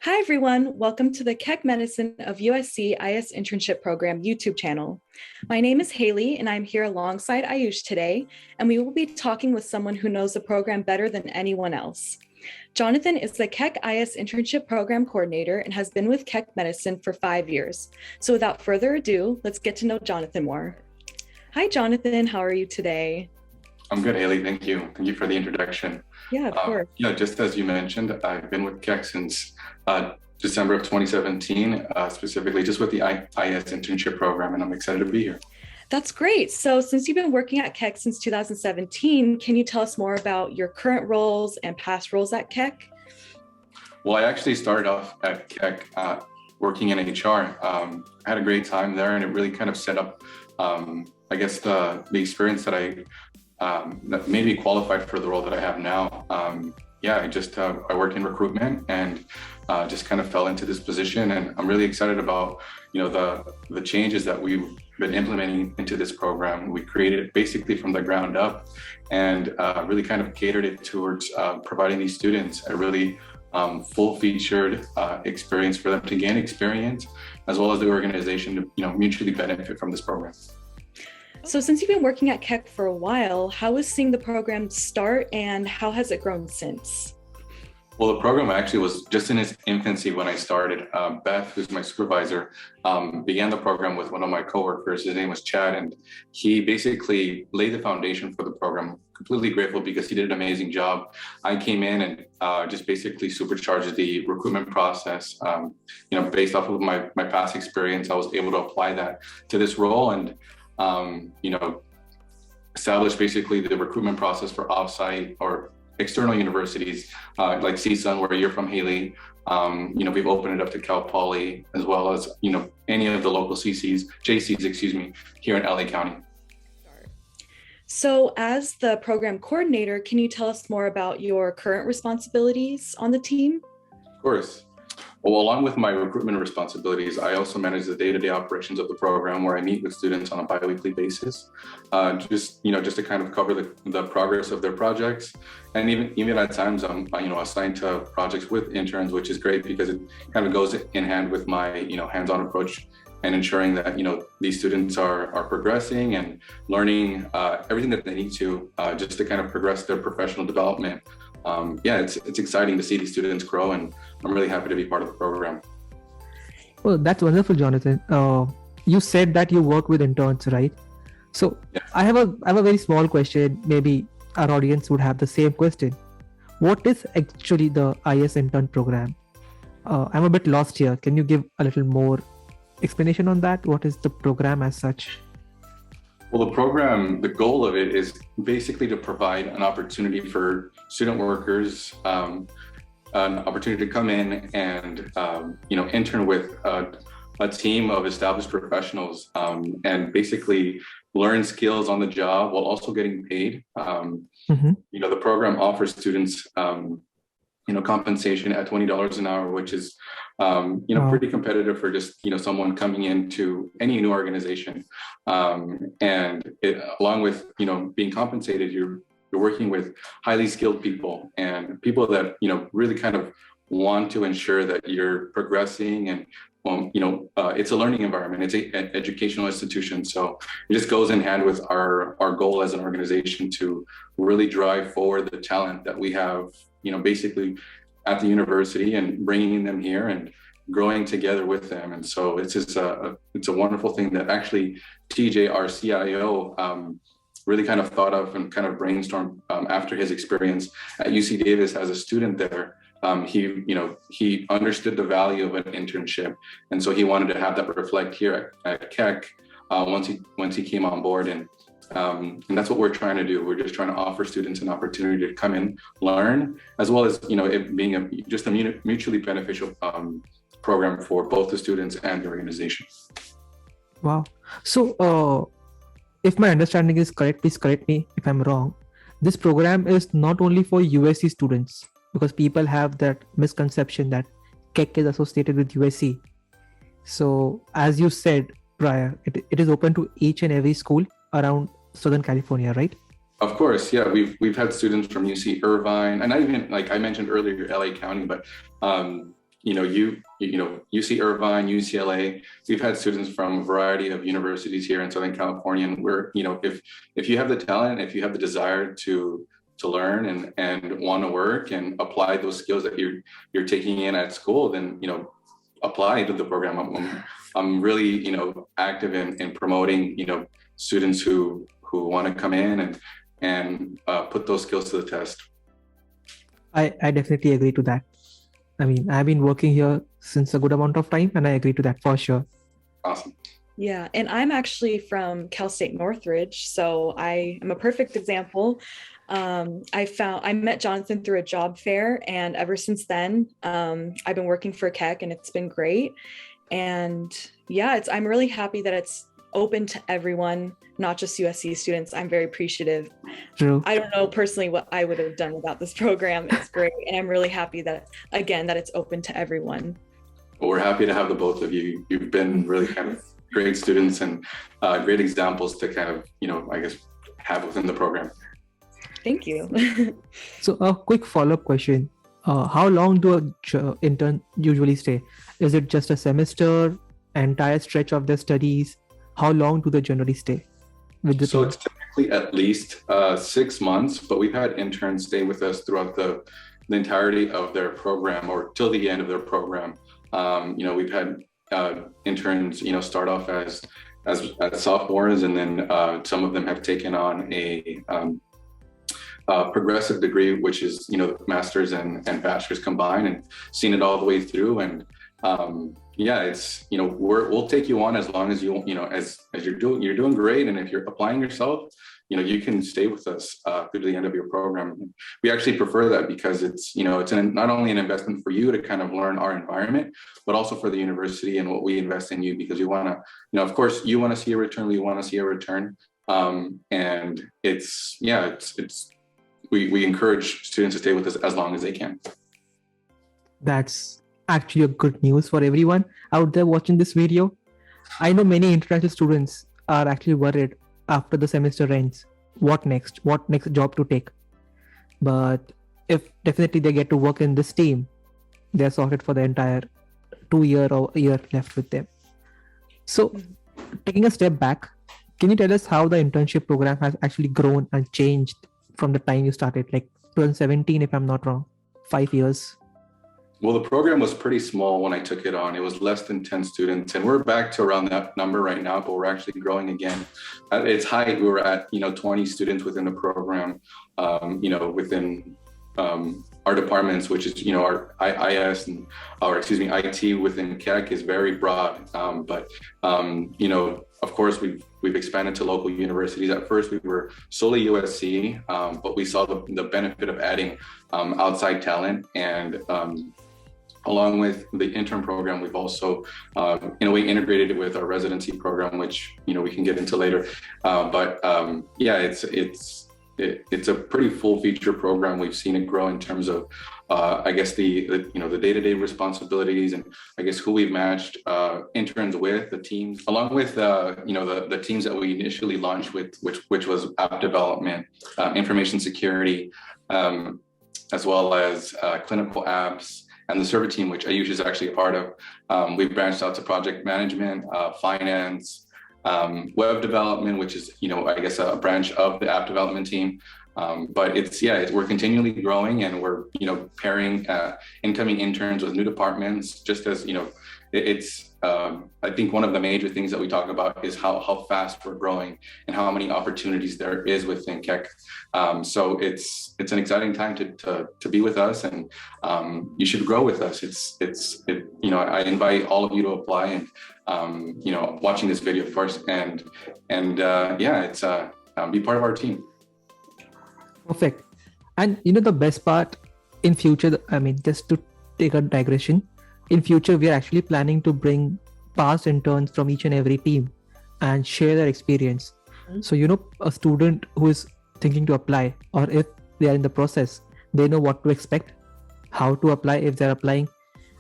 Hi, everyone. Welcome to the Keck Medicine of USC IS Internship Program YouTube channel. My name is Haley, and I'm here alongside Ayush today, and we will be talking with someone who knows the program better than anyone else. Jonathan is the Keck IS Internship Program Coordinator and has been with Keck Medicine for 5 years. So without further ado, let's get to know Jonathan more. Hi, Jonathan. How are you today? I'm good, Haley. Thank you. Thank you for the introduction. Yeah, of course. Just as you mentioned, I've been with Keck since December of 2017, specifically just with the IS Internship Program, and I'm excited to be here. That's great. So since you've been working at Keck since 2017, can you tell us more about your current roles and past roles at Keck? Well, I actually started off at Keck working in HR. I had a great time there, and it really kind of set up, I guess, the experience that made me qualified for the role that I have now. I worked in recruitment and just kind of fell into this position, and I'm really excited about the changes that we've been implementing into this program. We created it basically from the ground up, and really kind of catered it towards providing these students a really full-featured experience for them to gain experience, as well as the organization to mutually benefit from this program. So since you've been working at Keck for a while, how was seeing the program start and how has it grown since? Well, the program actually was just in its infancy when I started. Beth, who's my supervisor, began the program with one of my coworkers. His name was Chad, and he basically laid the foundation for the program. Completely grateful because he did an amazing job. I came in and just basically supercharged the recruitment process. Based off of my past experience, I was able to apply that to this role and establish basically the recruitment process for offsite or external universities like CSUN, where you're from, Haley. We've opened it up to Cal Poly, as well as any of the local JCs, here in LA County. So as the program coordinator, can you tell us more about your current responsibilities on the team? Of course. Well, along with my recruitment responsibilities, I also manage the day-to-day operations of the program, where I meet with students on a bi-weekly basis, just to kind of cover the progress of their projects. And even at times I'm assigned to projects with interns, which is great because it kind of goes in hand with my hands-on approach and ensuring that these students are progressing and learning everything that they need to just to kind of progress their professional development. It's exciting to see these students grow, and I'm really happy to be part of the program. Well, that's wonderful, Jonathan. You said that you work with interns, right? So yeah. I have a very small question. Maybe our audience would have the same question. What is actually the IS Intern Program? I'm a bit lost here. Can you give a little more explanation on that? What is the program as such? Well, the program, the goal of it is basically to provide an opportunity for student workers, an opportunity to come in and, intern with a team of established professionals and basically learn skills on the job while also getting paid. The program offers students, compensation at $20 an hour, which is, pretty competitive for just, someone coming into any new organization. Along with, being compensated, you're working with highly skilled people and people that, really kind of want to ensure that you're progressing and, it's a learning environment. It's an educational institution. So it just goes in hand with our goal as an organization to really drive forward the talent that we have, basically at the university and bringing them here and growing together with them. And so it's just it's a wonderful thing that actually TJ, our CIO, really kind of thought of and kind of brainstormed after his experience at UC Davis as a student there. He understood the value of an internship, and so he wanted to have that reflect here at Keck once he came on board, and that's what we're trying to do. We're just trying to offer students an opportunity to come in, learn, as well as it being just a mutually beneficial program for both the students and the organization. Wow. So, if my understanding is correct, please correct me if I'm wrong. This program is not only for USC students, because people have that misconception that Keck is associated with USC. So, as you said prior, it is open to each and every school around Southern California, right? Of course, yeah. We've had students from UC Irvine, and I mentioned earlier LA County, but UC Irvine, UCLA. We've had students from a variety of universities here in Southern California, and we're, if you have the talent, if you have the desire to learn and want to work and apply those skills that you're taking in at school, then apply to the program. I'm really active in promoting students who want to come in and put those skills to the test. I definitely agree to that. I mean, I've been working here since a good amount of time, and I agree to that for sure. Awesome. Yeah, and I'm actually from Cal State Northridge, so I am a perfect example. I met Jonathan through a job fair, and ever since then, I've been working for Keck, and it's been great. And yeah, I'm really happy that it's open to everyone, not just USC students. I'm very appreciative. True. I don't know personally what I would have done without this program. It's great, and I'm really happy that it's open to everyone. Well, we're happy to have the both of you. You've been really kind of great students and great examples to kind of, I guess, have within the program. Thank you. So a quick follow-up question. How long do an intern usually stay? Is it just a semester, entire stretch of their studies? How long do they generally stay with the So it's typically at least 6 months, but we've had interns stay with us throughout the entirety of their program or till the end of their program. We've had interns, start off as sophomores, and then some of them have taken on a progressive degree, which is master's and bachelor's combined, and seen it all the way through. And it's we'll take you on as long as as you're doing great, and if you're applying yourself, you can stay with us through the end of your program. We actually prefer that because it's not only an investment for you to kind of learn our environment, but also for the university and what we invest in you, because we want to, of course, you want to see a return, we want to see a return, and we encourage students to stay with us as long as they can. That's actually a good news for everyone out there watching this video. I know many international students are actually worried after the semester ends. What next job to take? But if definitely they get to work in this team, they're sorted for the entire 2 year or year left with them. So taking a step back, can you tell us how the internship program has actually grown and changed from the time you started, like 2017, if I'm not wrong, 5 years? Well, the program was pretty small when I took it on. It was less than 10 students, and we're back to around that number right now, but we're actually growing again. At its height, we were at 20 students within the program, within our departments, which is our IS and IT within Keck is very broad. But of course, we've expanded to local universities. At first, we were solely USC, but we saw the benefit of adding outside talent, and along with the intern program, we've also, in a way, integrated it with our residency program, which we can get into later. It's a pretty full feature program. We've seen it grow in terms of, I guess the day-to-day responsibilities, and I guess who we've matched interns with, the teams, along with the teams that we initially launched with, which was app development, information security, as well as clinical apps, and the server team, which Ayush is actually a part of. We've branched out to project management, finance, web development, which is, I guess a branch of the app development team. But we're continually growing, and we're, pairing incoming interns with new departments, just as, it's, I think one of the major things that we talk about is how fast we're growing and how many opportunities there is within Keck. So it's an exciting time to be with us, and you should grow with us. I invite all of you to apply, and watching this video, of course, and be part of our team. Perfect. And the best part in future, just to take a digression, in future, we are actually planning to bring past interns from each and every team and share their experience. Mm-hmm. So, a student who is thinking to apply, or if they are in the process, they know what to expect, how to apply if they're applying,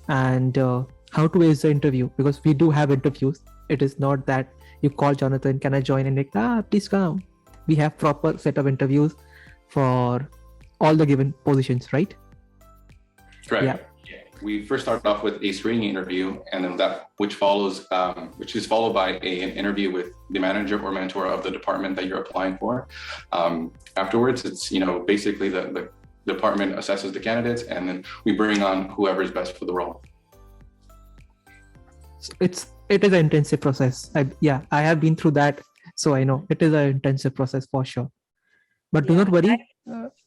and how to ace the interview, because we do have interviews. It is not that you call Jonathan, can I join? And please come. We have proper set of interviews for all the given positions, right? Right. Yeah. we first start off with a screening interview, and then which is followed by an interview with the manager or mentor of the department that you're applying for. Afterwards, it's basically the department assesses the candidates, and then we bring on whoever's best for the role. It is an intensive process. I have been through that, so I know it is an intensive process for sure. But do not worry.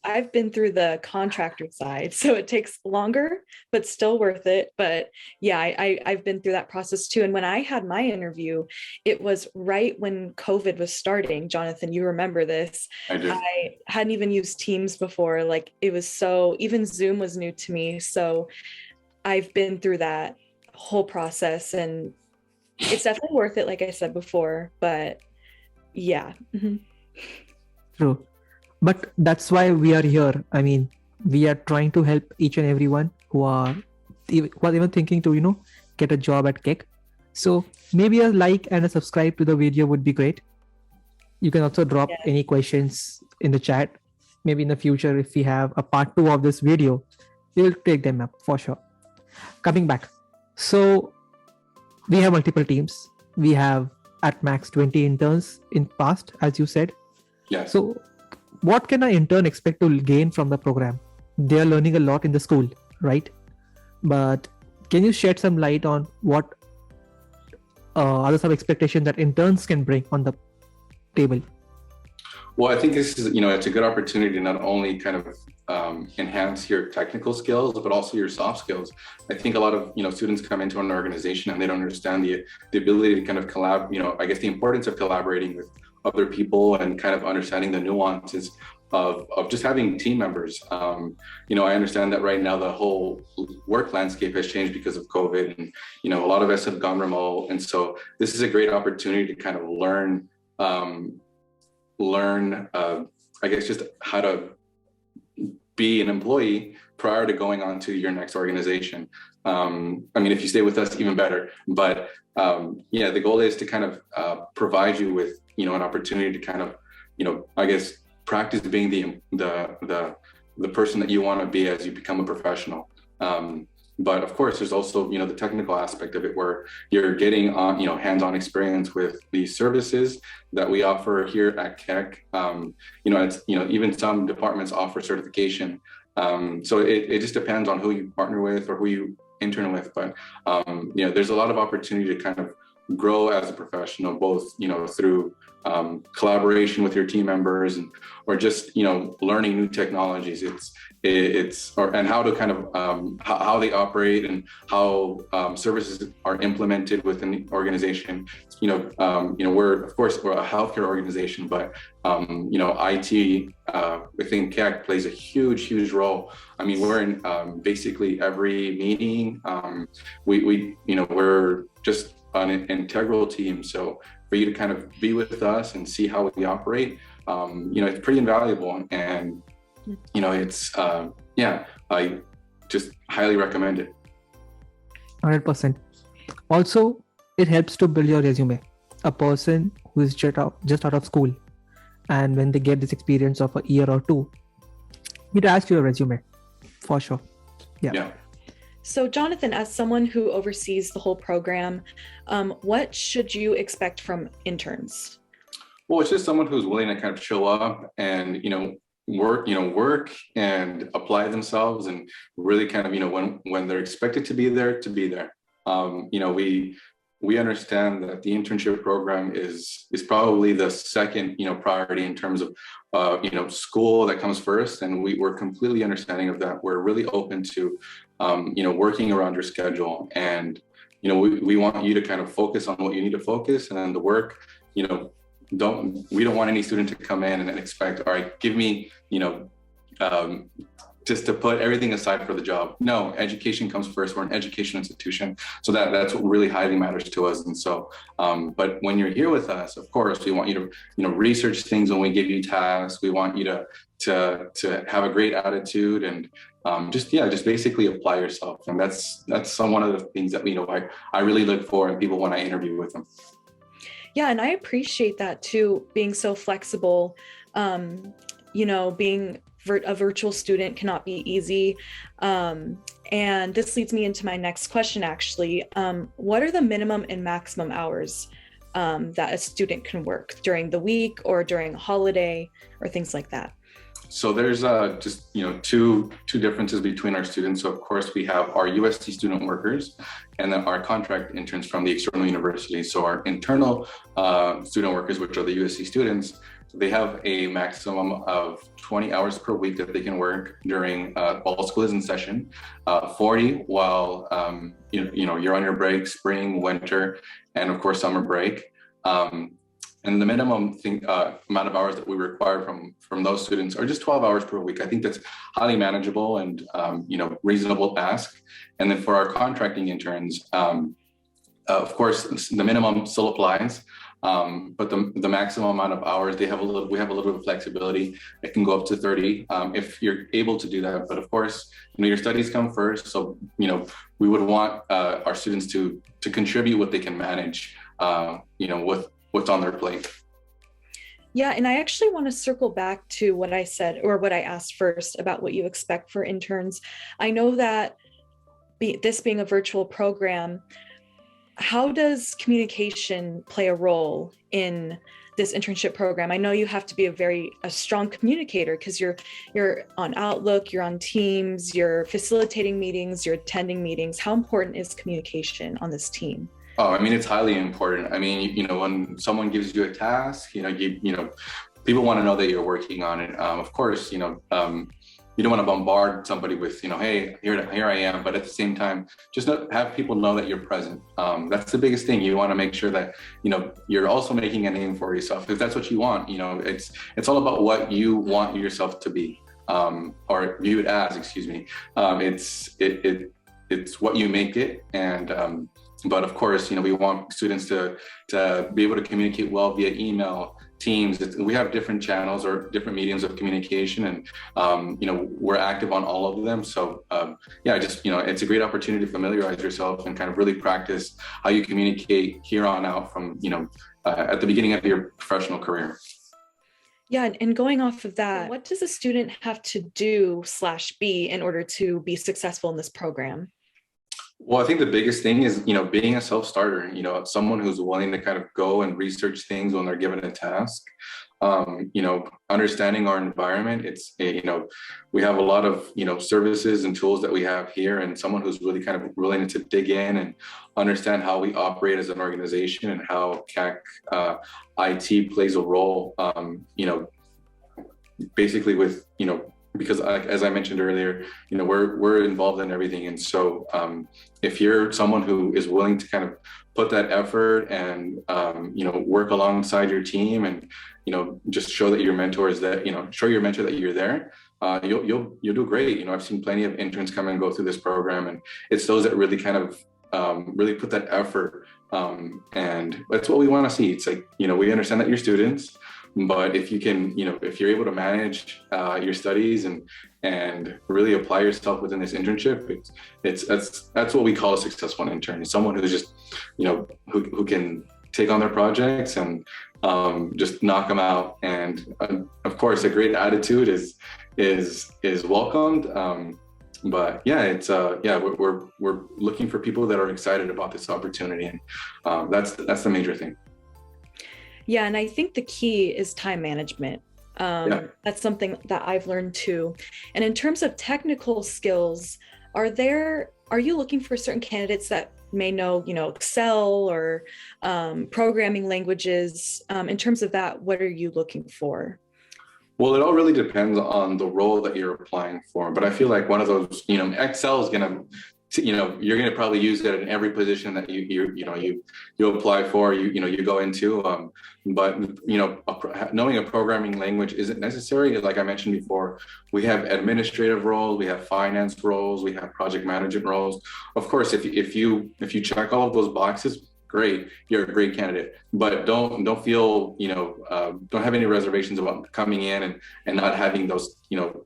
I've been through the contractor side, so it takes longer, but still worth it. But yeah, I've been through that process too. And when I had my interview, it was right when COVID was starting. Jonathan, you remember this? I do. I hadn't even used Teams before. Like it was even Zoom was new to me. So I've been through that whole process, and it's definitely worth it, like I said before. But yeah. True. But that's why we are here. I mean, we are trying to help each and everyone who are even thinking to, get a job at Keck. So maybe a like and a subscribe to the video would be great. You can also drop any questions in the chat. Maybe in the future, if we have a part 2 of this video, we will take them up for sure. Coming back. So we have multiple teams. We have at max 20 interns in past, as you said. Yeah. So what can an intern expect to gain from the program? They are learning a lot in the school, right? But can you shed some light on what other some expectations that interns can bring on the table? Well, I think this is, it's a good opportunity to not only kind of enhance your technical skills, but also your soft skills. I think a lot of, students come into an organization and they don't understand the ability to kind of I guess the importance of collaborating with other people and kind of understanding the nuances of just having team members. I understand that right now the whole work landscape has changed because of COVID, and, a lot of us have gone remote. And so this is a great opportunity to kind of learn, I guess, just how to be an employee prior to going on to your next organization. If you stay with us, even better. But the goal is to kind of provide you with, an opportunity to kind of, I guess, practice being the person that you want to be as you become a professional. But of course, there's also, the technical aspect of it where you're getting on, hands-on experience with the services that we offer here at Keck. Even some departments offer certification. So it just depends on who you partner with or who you intern with. But, there's a lot of opportunity to kind of grow as a professional, both, through collaboration with your team members or just, learning new technologies. And how to kind of, how they operate and how services are implemented within the organization. We're a healthcare organization, but, IT within Keck plays a huge role. We're in basically every meeting. We're just an integral team. So for you to kind of be with us and see how we operate, it's pretty invaluable. And, I just highly recommend it. 100%. Also, it helps to build your resume. A person who is just out of school, and when they get this experience of a year or two, it adds to your resume for sure. Yeah. So Jonathan, as someone who oversees the whole program, what should you expect from interns? Well, it's just someone who's willing to kind of show up and, work and apply themselves and really kind of, when they're expected to be there, we understand that the internship program is probably the second, priority in terms of, school that comes first. And we're completely understanding of that. We're really open to, working around your schedule. And, we want you to kind of focus on what you need to focus, and then the work, we don't want any student to come in and expect, all right, give me, just to put everything aside for the job. No, education comes first. We're an education institution. So that's what really highly matters to us. And so, but when you're here with us, of course, we want you to, research things when we give you tasks. We want you to have a great attitude and just basically apply yourself. And that's one of the things that, I really look for in people when I interview with them. Yeah, and I appreciate that too, being so flexible, being a virtual student cannot be easy. And this leads me into my next question, actually. What are the minimum and maximum hours that a student can work during the week or during a holiday or things like that? So there's just two differences between our students. So of course we have our USC student workers and then our contract interns from the external universities. So our internal student workers, which are the USC students, they have a maximum of 20 hours per week that they can work during while school is in session, 40 while you're on your break, spring, winter, and of course summer break. And the minimum amount of hours that we require from those students are just 12 hours per week. I think that's highly manageable and reasonable ask. And then for our contracting interns, of course, the minimum still applies, but the maximum amount of hours we have a little bit of flexibility. It can go up to 30 if you're able to do that. But of course, your studies come first. So we would want our students to contribute what they can manage. With what's on their plate. Yeah, and I actually want to circle back to what I said or what I asked first about what you expect for interns. I know that this being a virtual program, how does communication play a role in this internship program? I know you have to be a strong communicator because you're on Outlook, you're on Teams, you're facilitating meetings, you're attending meetings. How important is communication on this team? Oh, I mean, it's highly important. I mean, when someone gives you a task, people want to know that you're working on it. Of course, you don't want to bombard somebody with, hey, here I am. But at the same time, just have people know that you're present. That's the biggest thing. You want to make sure that, you're also making a name for yourself. If that's what you want, it's all about what you want yourself to be, or viewed as, excuse me. It's what you make it. And, but of course, we want students to be able to communicate well via email, Teams. We have different channels or different mediums of communication, and we're active on all of them. So it's a great opportunity to familiarize yourself and kind of really practice how you communicate here on out from at the beginning of your professional career. Yeah, and going off of that, what does a student have to do /be in order to be successful in this program? Well, I think the biggest thing is, being a self-starter, someone who's willing to kind of go and research things when they're given a task. Understanding our environment. It's, we have a lot of, services and tools that we have here, and someone who's really kind of willing to dig in and understand how we operate as an organization and how Keck IT plays a role, basically with, because as I mentioned earlier, we're involved in everything. And so if you're someone who is willing to kind of put that effort and, work alongside your team and, just show that your mentor is that, show your mentor that you're there, you'll do great. I've seen plenty of interns come and go through this program, and it's those that really kind of really put that effort. And that's what we want to see. It's like, we understand that you're students, but if you can, if you're able to manage your studies and really apply yourself within this internship, that's what we call a successful intern. It's someone who's just, who can take on their projects and just knock them out. And of course, a great attitude is welcomed. But yeah, it's we're looking for people that are excited about this opportunity, and that's the major thing. Yeah, and I think the key is time management. That's something that I've learned too. And in terms of technical skills, are you looking for certain candidates that may know, Excel or programming languages? In terms of that, what are you looking for? Well, it all really depends on the role that you're applying for. But I feel like one of those, Excel is going to, you're going to probably use it in every position that you apply for, you go into. But knowing a programming language isn't necessary. Like I mentioned before, we have administrative roles, we have finance roles, we have project management roles. Of course, if you check all of those boxes, great, you're a great candidate. But don't feel, don't have any reservations about coming in and not having those,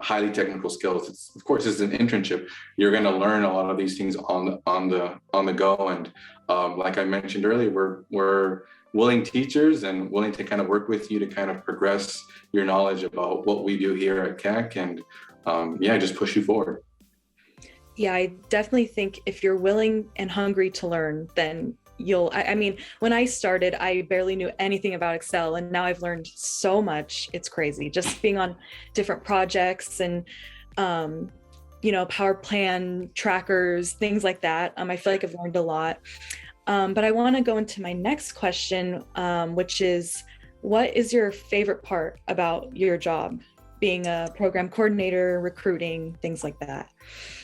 highly technical skills. Of course, it's an internship. You're going to learn a lot of these things on the go. And like I mentioned earlier, we're willing teachers and willing to kind of work with you to kind of progress your knowledge about what we do here at Keck, and just push you forward. Yeah, I definitely think if you're willing and hungry to learn, then I mean, when I started, I barely knew anything about Excel, and now I've learned so much. It's crazy just being on different projects and, power plan trackers, things like that. I feel like I've learned a lot. But I want to go into my next question, which is, what is your favorite part about your job, being a program coordinator, recruiting, things like that?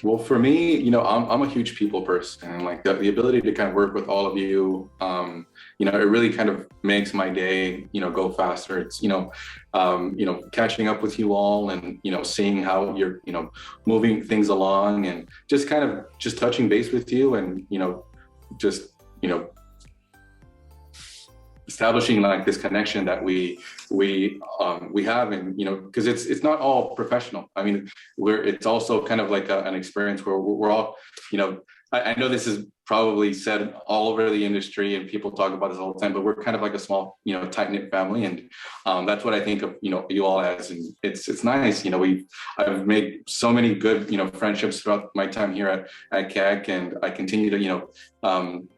Well, for me, I'm a huge people person, and like the ability to kind of work with all of you, it really kind of makes my day, go faster. It's, catching up with you all and, seeing how you're, moving things along, and just kind of just touching base with you, and, just, establishing like this connection that we have, and because it's not all professional. I mean, it's also kind of like an experience where we're all, I know this is probably said all over the industry and people talk about this all the time, but we're kind of like a small, tight-knit family, and that's what I think of, you all as, and it's nice. I've made so many good, friendships throughout my time here at Keck, and I continue to,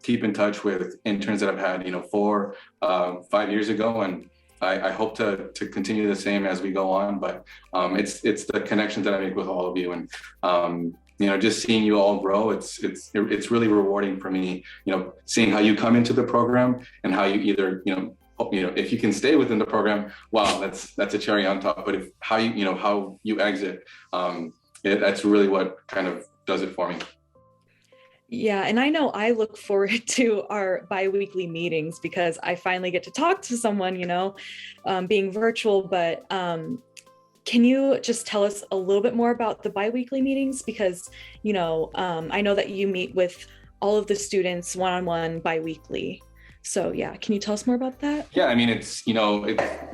keep in touch with interns that I've had, 4, 5 years ago, and I hope to continue the same as we go on. But it's the connections that I make with all of you, and just seeing you all grow, it's really rewarding for me, seeing how you come into the program and how you either, if you can stay within the program, wow, that's a cherry on top. But how you exit, that's really what kind of does it for me. Yeah, and I know I look forward to our bi-weekly meetings because I finally get to talk to someone, being virtual, but can you just tell us a little bit more about the bi-weekly meetings? Because, I know that you meet with all of the students one-on-one bi-weekly. So yeah, can you tell us more about that? Yeah, I mean, it's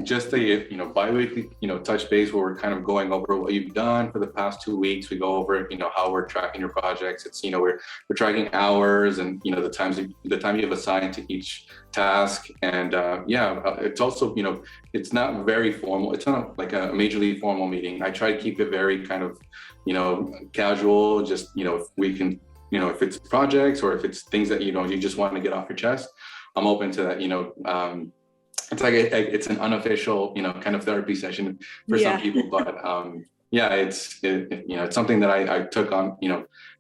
just a bi-weekly touch base where we're kind of going over what you've done for the past 2 weeks. We go over how we're tracking your projects. It's we're tracking hours and the time you've assigned to each task, and it's also it's not very formal. It's not like a majorly formal meeting. I try to keep it very kind of casual. Just if we can if it's projects or if it's things that you just want to get off your chest, I'm open to that. It's like it's an unofficial, kind of therapy session for some people, but it's something that I took on.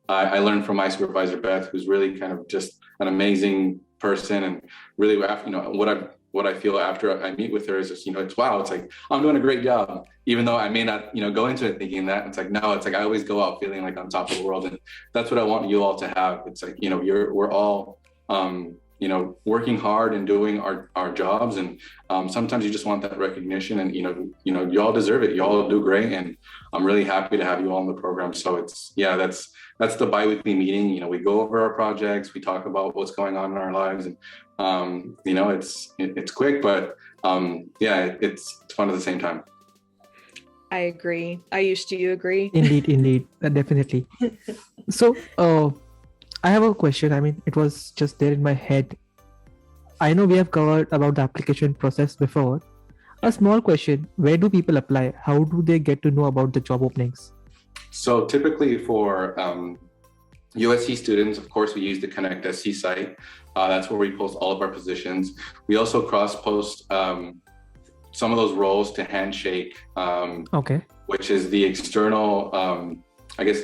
I learned from my supervisor Beth, who's really kind of just an amazing person, and really, what I feel after I meet with her is just, it's wow, it's like I'm doing a great job, even though I may not, go into it thinking that. It's like no, it's like I always go out feeling like on top of the world, and that's what I want you all to have. It's like we're all working hard and doing our jobs, and sometimes you just want that recognition, and you all deserve it. You all do great, and I'm really happy to have you all in the program. So that's the bi-weekly meeting. We go over our projects, we talk about what's going on in our lives, and it's quick, but it's fun at the same time. I agree. Do you agree? Indeed, definitely. So I have a question. I mean, it was just there in my head. I know we have covered about the application process before. A small question: where do people apply? How do they get to know about the job openings? So typically for USC students, of course, we use the Connect SC site. That's where we post all of our positions. We also cross-post some of those roles to Handshake, which is the external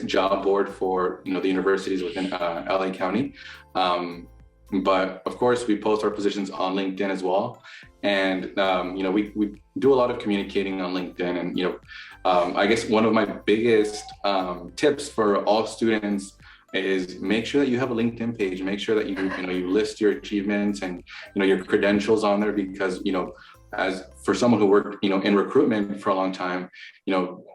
job board for the universities within LA County. But of course, we post our positions on LinkedIn as well, and we do a lot of communicating on LinkedIn. And I guess one of my biggest tips for all students is make sure that you have a LinkedIn page. Make sure that you list your achievements and your credentials on there, because as for someone who worked, in recruitment for a long time,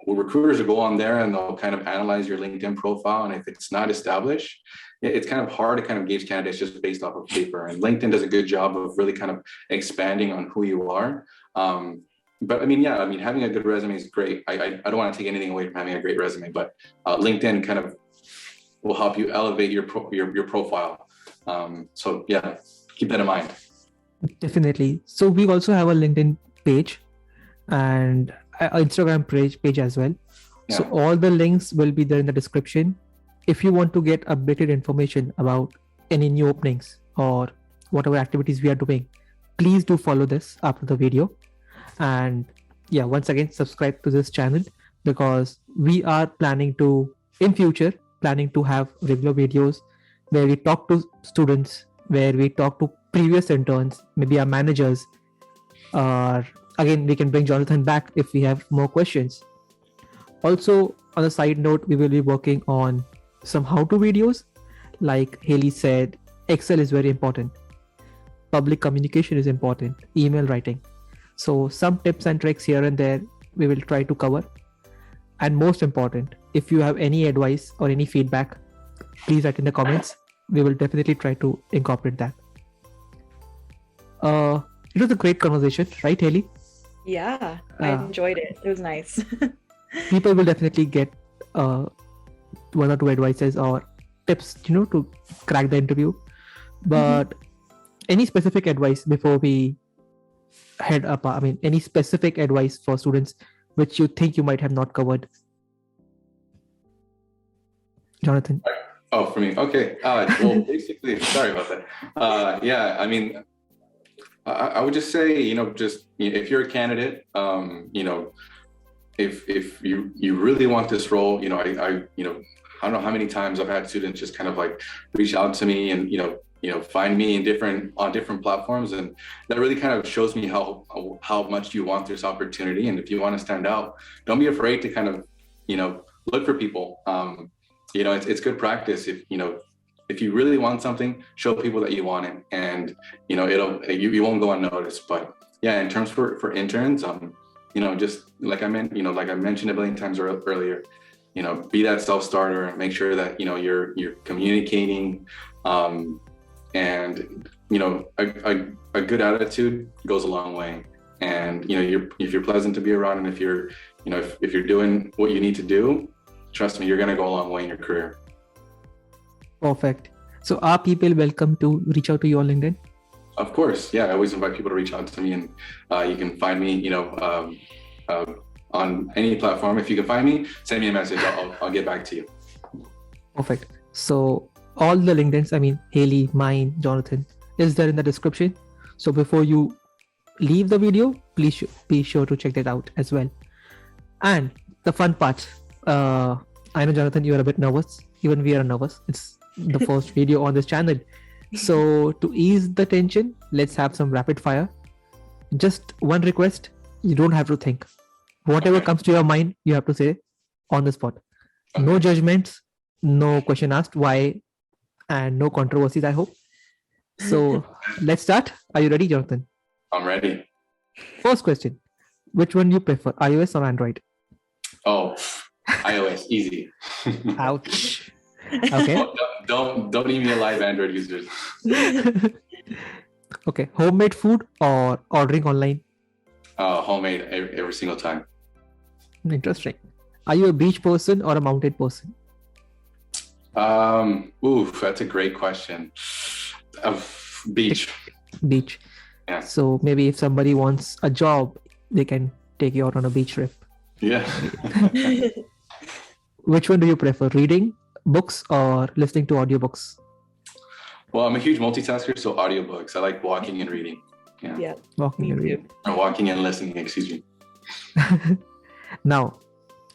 recruiters will go on there and they'll kind of analyze your LinkedIn profile. And if it's not established, it's kind of hard to kind of gauge candidates just based off of paper. And LinkedIn does a good job of really kind of expanding on who you are. But having a good resume is great. I don't want to take anything away from having a great resume, but LinkedIn kind of will help you elevate your profile. So yeah, keep that in mind. Definitely. So we also have a LinkedIn page and a Instagram page as well. So Yeah. all the links will be there in the description. If you want to get updated information about any new openings or whatever activities we are doing, please do follow this after the video. And yeah, once again, subscribe to this channel because we are planning to, in future, planning to have regular videos where we talk to students, where we talk to previous interns, maybe our managers, or again, we can bring Jonathan back if we have more questions. Also, on a side note, we will be working on some how-to videos. Like Haley said, Excel is very important. Public communication is important. Email writing. So some tips and tricks here and there we will try to cover. And most important, if you have any advice or any feedback, please write in the comments. We will definitely try to incorporate that. It was a great conversation, right, Haley? Yeah, I enjoyed it. It was nice. People will definitely get one or two advices or tips, to crack the interview. But any specific advice before we head up? I mean, any specific advice for students which you think you might have not covered? Jonathan? Oh, for me. Okay. Well, basically, sorry about that. Yeah, I mean, I would just say, just if you're a candidate, if you really want this role, I don't know how many times I've had students just kind of like reach out to me and find me on different platforms, and that really kind of shows me how much you want this opportunity. And if you want to stand out, don't be afraid to kind of look for people. It's good practice. If you really want something, show people that you want it, and you won't go unnoticed. But yeah, in terms for interns, just like I mentioned a billion times earlier, be that self-starter, make sure that you're communicating, and a good attitude goes a long way. And if you're pleasant to be around, and if you're doing what you need to do, trust me, you're gonna go a long way in your career. Perfect. So are people welcome to reach out to you on LinkedIn? Of course, yeah. I always invite people to reach out to me, and you can find me, on any platform. If you can find me, send me a message. I'll get back to you. Perfect. So all the LinkedIn's, I mean, Haley, mine, Jonathan, is there in the description. So before you leave the video, please be sure to check that out as well. And the fun part, I know, Jonathan, you are a bit nervous. Even we are nervous. It's the first video on this channel. So to ease the tension, let's have some rapid fire. Just one request, you don't have to think. Whatever comes to your mind, you have to say on the spot. No judgments, no question asked why, and no controversies, I hope. So let's start. Are you ready, Jonathan? I'm ready. First question, which one do you prefer, iOS or Android? Oh, iOS, easy. Ouch. Okay. Don't need me alive, Android users. Okay, homemade food or ordering online? Homemade every single time. Interesting. Are you a beach person or a mountain person? That's a great question. Beach. Beach. Yeah. So maybe if somebody wants a job, they can take you out on a beach trip. Yeah. Which one do you prefer, reading books or listening to audiobooks? Well, I'm a huge multitasker, so audiobooks. I like walking and reading. Yeah. Walking and reading. Or walking and listening, excuse me. Now,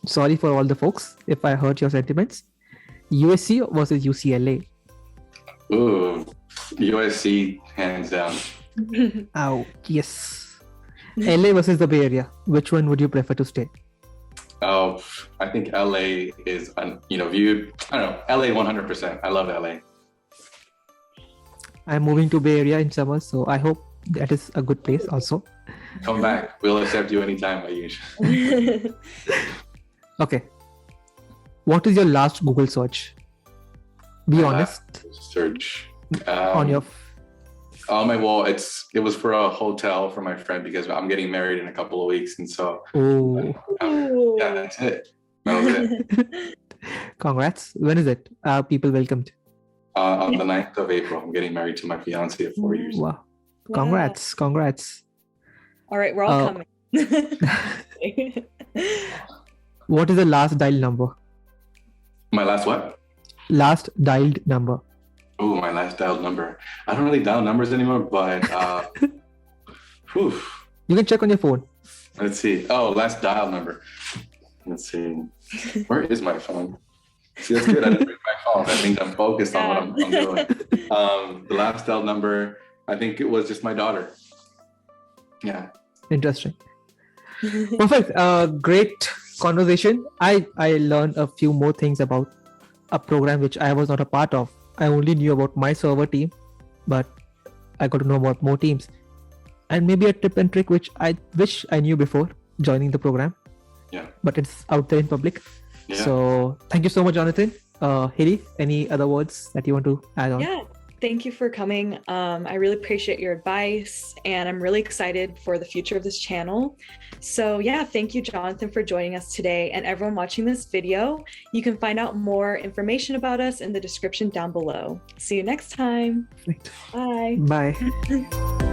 sorry for all the folks if I hurt your sentiments. USC versus UCLA? Ooh, USC, hands down. Oh, yes. LA versus the Bay Area. Which one would you prefer to stay? Oh, I think LA is, viewed. I don't know, LA 100%. I love LA. I'm moving to Bay Area in summer, so I hope that is a good place also. Come back. We'll accept you anytime, Ayush. Okay. What is your last Google search? Be honest. Search. On your... On my wall, it was for a hotel for my friend because I'm getting married in a couple of weeks, and so yeah, that's it. That was it. Congrats. When is it? People welcomed. On the 9th of April, I'm getting married to my fiance of 4 years. Wow. Wow. Congrats. All right, we're all coming. What is the last dialed number? My last what? Last dialed number. Oh, my last dialed number. I don't really dial numbers anymore, but whew. You can check on your phone. Let's see. Oh, last dial number. Let's see. Where is my phone? See, that's good. I didn't bring my phone. That means I'm focused on what I'm doing. The last dial number, I think it was just my daughter. Yeah. Interesting. Perfect. Great conversation. I learned a few more things about a program which I was not a part of. I only knew about my server team, but I got to know about more teams. And maybe a tip and trick which I wish I knew before joining the program. Yeah. But it's out there in public. Yeah. So thank you so much, Jonathan. Haley, any other words that you want to add on? Yeah. Thank you for coming. I really appreciate your advice, and I'm really excited for the future of this channel. So yeah, thank you, Jonathan, for joining us today, and everyone watching this video. You can find out more information about us in the description down below. See you next time. Right. Bye. Bye.